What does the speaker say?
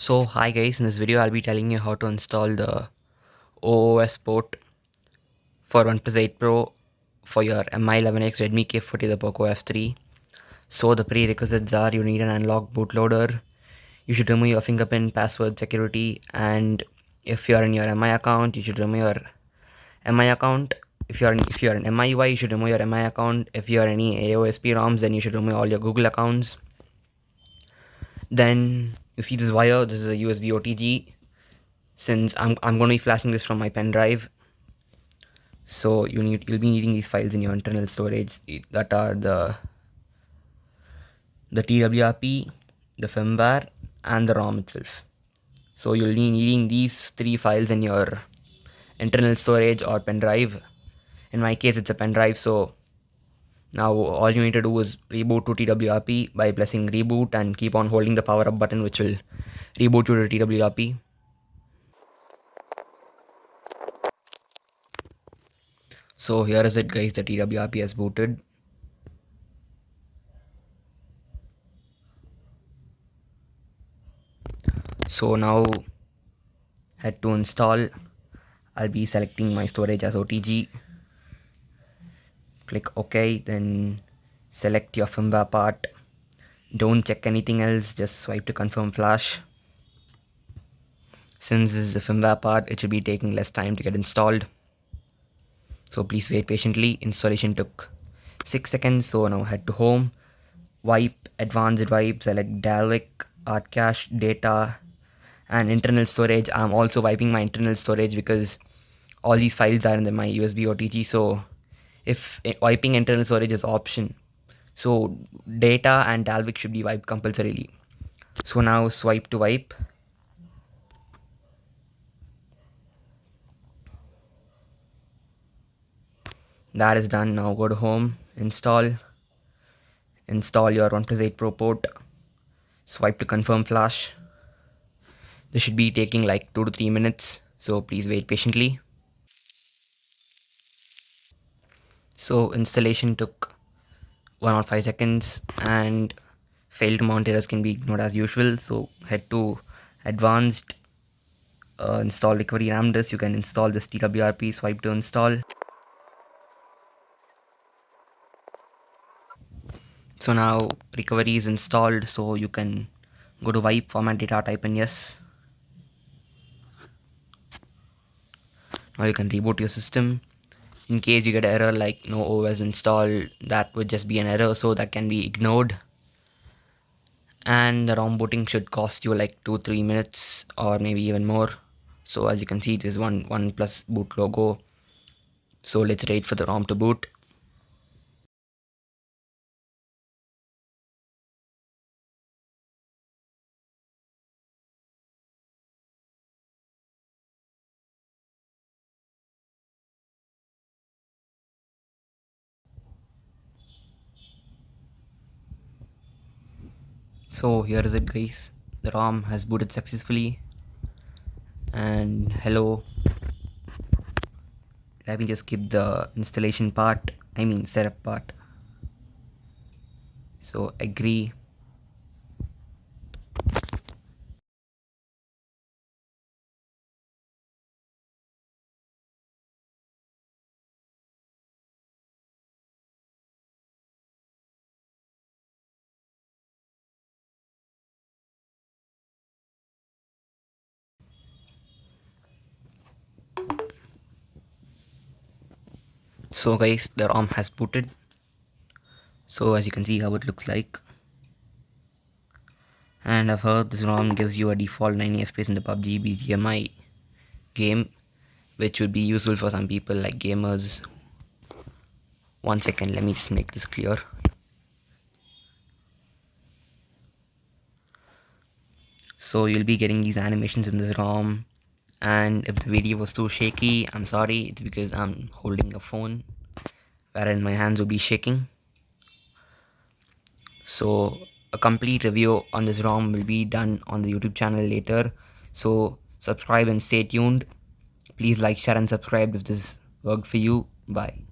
So hi guys, in this video I'll be telling you how to install the OOS port for OnePlus 8 Pro for your Mi11X Redmi K40 the POCO F3. So the prerequisites are you need an analog bootloader, you should remove your fingerprint, password, security, and if you are in your MI account you should remove your MI account. If you are an MIUI you should remove your MI account. If you are any AOSP ROMs then you should remove all your Google accounts. Then you see this wire, this is a USB OTG. Since I'm going to be flashing this from my pen drive, so you'll be needing these files in your internal storage that are the TWRP, the firmware, and the ROM itself. So you'll be needing these three files in your internal storage or pen drive. In my case it's a pen drive, so now all you need to do is reboot to TWRP by pressing reboot and keep on holding the power up button, which will reboot you to TWRP. So here is it guys, the TWRP has booted. So now head to install. I'll be selecting my storage as OTG. Click OK, then select your firmware part. Don't check anything else, just swipe to confirm flash. Since this is the firmware part, it should be taking less time to get installed. So please wait patiently. Installation took 6 seconds. So now head to home, wipe, advanced wipe, select Dalvik, art cache, data, and internal storage. I'm also wiping my internal storage because all these files are in my USB OTG. So if wiping internal storage is option, so data and Dalvik should be wiped compulsorily. So now swipe to wipe. That is done. Now go to home, install your OnePlus 8 Pro port, swipe to confirm flash. This should be taking like 2 to 3 minutes, so please wait patiently. So installation took 105 seconds and failed mount errors can be ignored as usual. So head to advanced, install recovery RAM disk. You can install this TWRP, swipe to install. So now recovery is installed, so you can go to wipe, format data, type in yes. Now you can reboot your system. In case you get an error like no OS installed, that would just be an error, so that can be ignored. And the ROM booting should cost you like 2-3 minutes or maybe even more. So as you can see, it is OnePlus boot logo. So let's wait for the ROM to boot. So here is it guys, the ROM has booted successfully. And hello, let me just skip the installation part, setup part. So agree. So guys, the ROM has booted. So as you can see how it looks like. And I've heard this ROM gives you a default 90 FPS in the PUBG BGMI game, which would be useful for some people like gamers. 1 second, let me just make this clear. So you'll be getting these animations in this ROM, and if the video was too shaky, I'm sorry, it's because I'm holding a phone wherein my hands will be shaking. So a complete review on this ROM will be done on the YouTube channel later, so subscribe and stay tuned. Please like, share and subscribe if this worked for you. Bye.